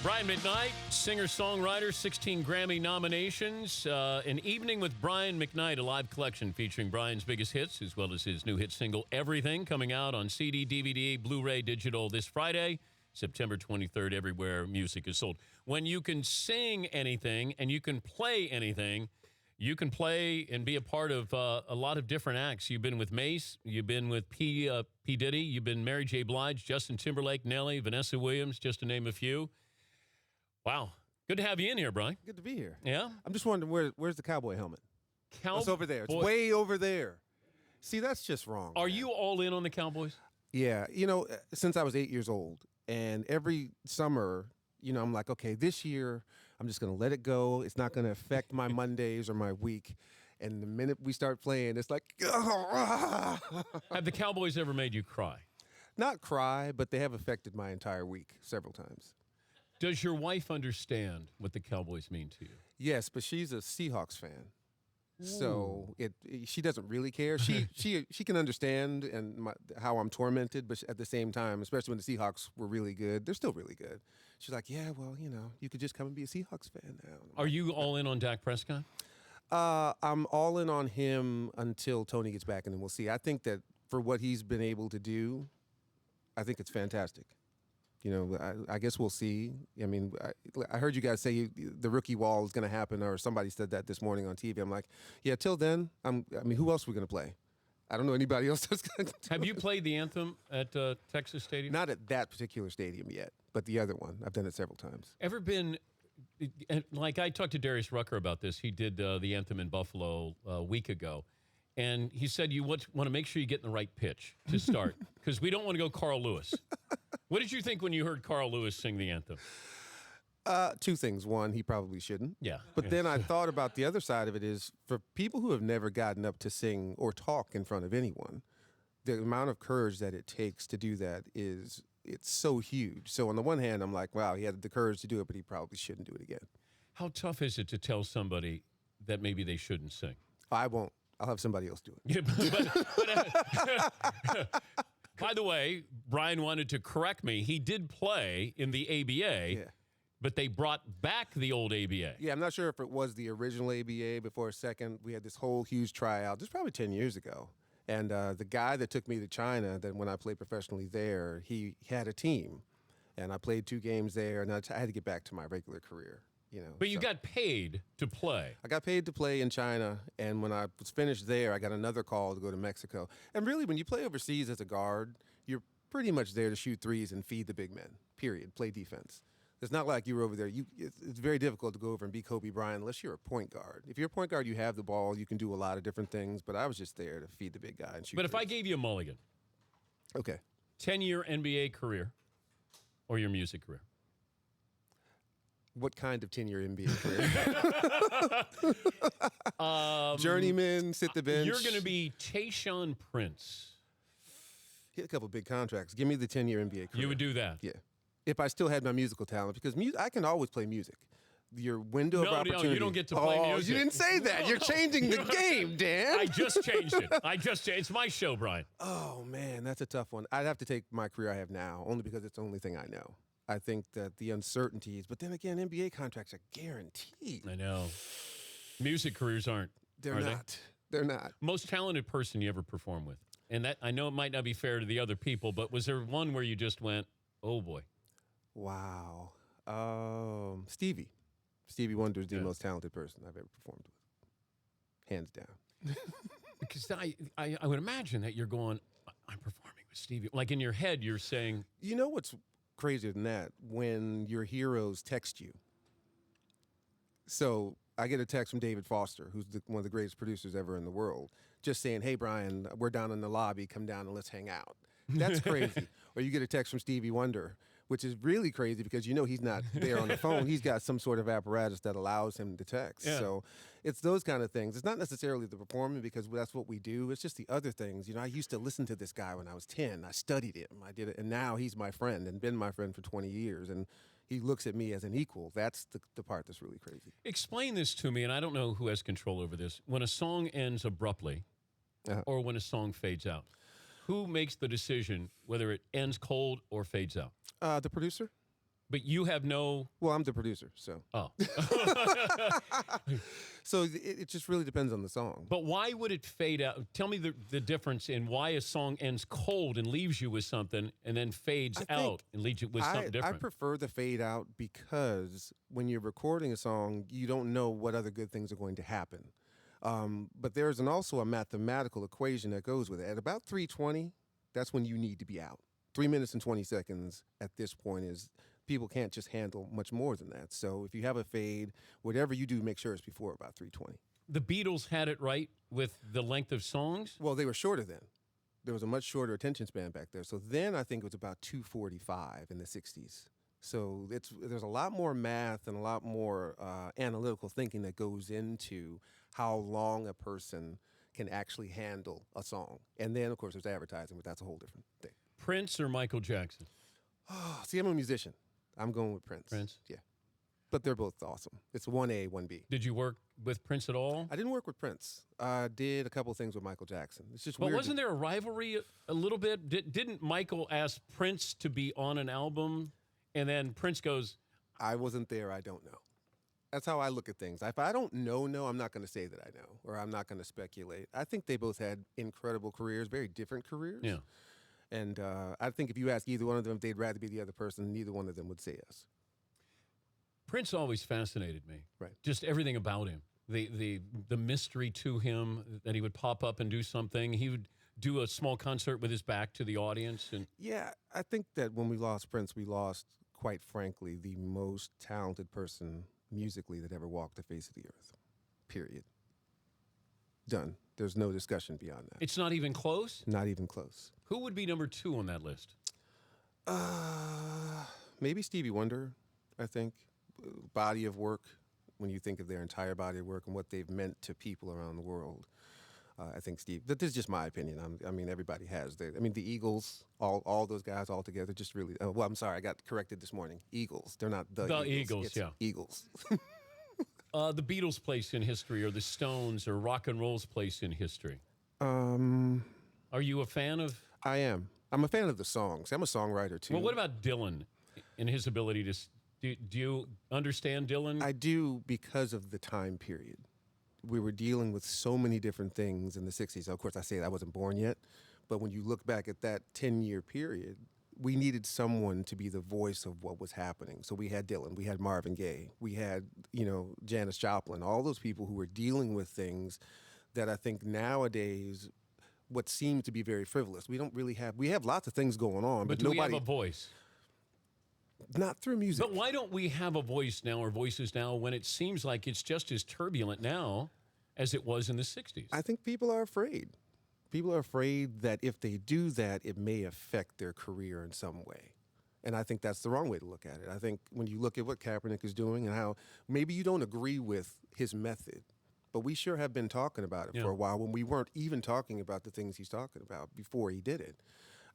Brian McKnight, singer-songwriter, 16 Grammy nominations. An Evening with Brian McKnight, a live collection featuring Brian's biggest hits, as well as his new hit single, Everything, coming out on CD, DVD, Blu-ray, digital this Friday, September 23rd, everywhere music is sold. When you can sing anything and you can play anything, you can play and be a part of a lot of different acts. You've been with Mace, you've been with P. Diddy, you've been Mary J. Blige, Justin Timberlake, Nelly, Vanessa Williams, just to name a few. Wow. Good to have you in here, Brian. Good to be here. Yeah? I'm just wondering, where's the cowboy helmet? It's over there. It's Boy. way over there. See, that's just wrong. Are you all in on the Cowboys? Yeah. You know, since I was 8 years old, and every summer, you know, I'm like, okay, this year, I'm just going to let it go. It's not going to affect my Mondays or my week. And the minute we start playing, it's like, Have the Cowboys ever made you cry? not cry, but they have affected my entire week several times. Does your wife understand what the Cowboys mean to you? Yes, but she's a Seahawks fan. So she doesn't really care. She can understand how I'm tormented, but at the same time, especially when the Seahawks were really good, they're still really good. She's like, yeah, well, you know, you could just come and be a Seahawks fan now. Are you all in on Dak Prescott? I'm all in on him until Tony gets back, and then we'll see. I think that for what he's been able to do, I think it's fantastic. You know, I guess we'll see. I mean, I heard you guys say the rookie wall is going to happen, or somebody said that this morning on TV. I'm like, yeah, till then, I mean, who else are we going to play? I don't know anybody else that's going to. Have you played the anthem at Texas Stadium? Not at that particular stadium yet, but the other one. I've done it several times. Ever been, like I talked to Darius Rucker about this. He did the anthem in Buffalo a week ago. And he said you want to make sure you get in the right pitch to start because we don't want to go Carl Lewis. What did you think when you heard Carl Lewis sing the anthem? Two things. One, he probably shouldn't. Yeah. But then I thought about the other side of it is for people who have never gotten up to sing or talk in front of anyone, the amount of courage that it takes to do that it's so huge. So on the one hand, I'm like, wow, he had the courage to do it, but he probably shouldn't do it again. How tough is it to tell somebody that maybe they shouldn't sing? I won't. I'll have somebody else do it. Yeah, by the way, Brian wanted to correct me. He did play in the ABA, but they brought back the old ABA. Yeah, I'm not sure if it was the original ABA before a second. We had this whole huge tryout. This was probably 10 years ago. And the guy that took me to China, that when I played professionally there, he had a team. And I played 2 games there, and I had to get back to my regular career. You know, but you got paid to play. I got paid to play in China, and when I was finished there, I got another call to go to Mexico. And really, when you play overseas as a guard, you're pretty much there to shoot threes and feed the big men, period, play defense. It's not like you were over there. It's very difficult to go over and be Kobe Bryant unless you're a point guard. If you're a point guard, you have the ball. You can do a lot of different things, but I was just there to feed the big guy and shoot But threes. if I gave you a mulligan, okay, 10-year NBA career or your music career? What kind of 10-year NBA career? Journeyman, sit the bench. You're going to be Tayshaun Prince. Hit a couple big contracts. Give me the 10-year NBA career. You would do that? Yeah. If I still had my musical talent, because I can always play music. Your window of opportunity. No, you don't get to play music. You didn't say that. You're changing the game, Dan. I just changed it. It's my show, Brian. Oh, man, that's a tough one. I'd have to take my career I have now, only because it's the only thing I know. I think that the uncertainties, but then again, NBA contracts are guaranteed. I know. Music careers aren't. They're not. They're not. Most talented person you ever perform with. And that I know it might not be fair to the other people, but was there one where you just went, oh boy? Wow. Stevie. Stevie Wonder is the most talented person I've ever performed with. Hands down. Because I would imagine that you're going, I'm performing with Stevie. Like in your head, you're saying. You know what's crazier than that? When your heroes text you. So I get a text from David Foster, who's one of the greatest producers ever in the world, just saying, hey, Brian, we're down in the lobby. Come down and let's hang out. That's crazy. Or you get a text from Stevie Wonder, which is really crazy because you know he's not there on the phone. He's got some sort of apparatus that allows him to text. Yeah. So it's those kind of things. It's not necessarily the performing because that's what we do. It's just the other things. You know, I used to listen to this guy when I was 10. I studied him. I did it. And now he's my friend and been my friend for 20 years. And he looks at me as an equal. That's the part that's really crazy. Explain this to me, and I don't know who has control over this. When a song ends abruptly or when a song fades out, who makes the decision whether it ends cold or fades out? The producer. But you have no... Well, I'm the producer, so. Oh. So it just really depends on the song. But why would it fade out? Tell me the difference in why a song ends cold and leaves you with something and then fades out and leaves you with something different. I prefer the fade out because when you're recording a song, you don't know what other good things are going to happen. But there's also a mathematical equation that goes with it. At about 3:20, that's when you need to be out. 3 minutes and 20 seconds at this point is... People can't just handle much more than that. So if you have a fade, whatever you do, make sure it's before about 3:20. The Beatles had it right with the length of songs? Well, they were shorter then. There was a much shorter attention span back there. So then I think it was about 2:45 in the 60s. So there's a lot more math and a lot more analytical thinking that goes into how long a person can actually handle a song. And then, of course, there's advertising, but that's a whole different thing. Prince or Michael Jackson? Oh, see, I'm a musician. I'm going with Prince. Prince? Yeah. But they're both awesome. It's 1A, 1B. Did you work with Prince at all? I didn't work with Prince. I did a couple of things with Michael Jackson. It's just But weird. wasn't there a rivalry a little bit? Didn't Michael ask Prince to be on an album, and then Prince goes... I wasn't there. I don't know. That's how I look at things. If I don't know, I'm not going to say that I know, or I'm not going to speculate. I think they both had incredible careers, very different careers. Yeah. And I think if you ask either one of them if they'd rather be the other person, neither one of them would say yes. Prince always fascinated me. Right. Just everything about him. The mystery to him, that he would pop up and do something. He would do a small concert with his back to the audience. And yeah, I think that when we lost Prince, we lost, quite frankly, the most talented person musically that ever walked the face of the earth. Period. Done. There's no discussion beyond that. It's not even close? Not even close. Who would be number 2 on that list? Maybe Stevie Wonder, I think. Body of work, when you think of their entire body of work and what they've meant to people around the world. I think Steve, this is just my opinion. I mean, everybody has their, the Eagles, all those guys all together just really, well, I'm sorry, I got corrected this morning. Eagles. They're not the Eagles. Eagles, it's yeah. Eagles. The Beatles' place in history, or the Stones, or rock and roll's place in history? Are you a fan of? I am. I'm a fan of the songs. I'm a songwriter, too. Well, what about Dylan and his ability to... Do you understand Dylan? I do, because of the time period. We were dealing with so many different things in the 60s. Of course, I say I wasn't born yet, but when you look back at that 10-year period, we needed someone to be the voice of what was happening. So we had Dylan, we had Marvin Gaye, we had, Janis Joplin, all those people who were dealing with things that I think nowadays what seems to be very frivolous. We have lots of things going on, but do nobody... we have a voice? Not through music. But why don't we have a voice now, or voices now, when it seems like it's just as turbulent now as it was in the 60s? I think people are afraid. People are afraid that if they do that, it may affect their career in some way. And I think that's the wrong way to look at it. I think when you look at what Kaepernick is doing and how maybe you don't agree with his method, but we sure have been talking about it for a while when we weren't even talking about the things he's talking about before he did it.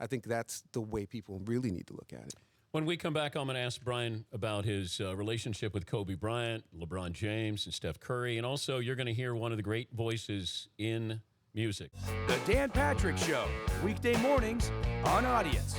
I think that's the way people really need to look at it. When we come back, I'm going to ask Brian about his relationship with Kobe Bryant, LeBron James, and Steph Curry. And also, you're going to hear one of the great voices in music. The Dan Patrick Show, weekday mornings on Audience.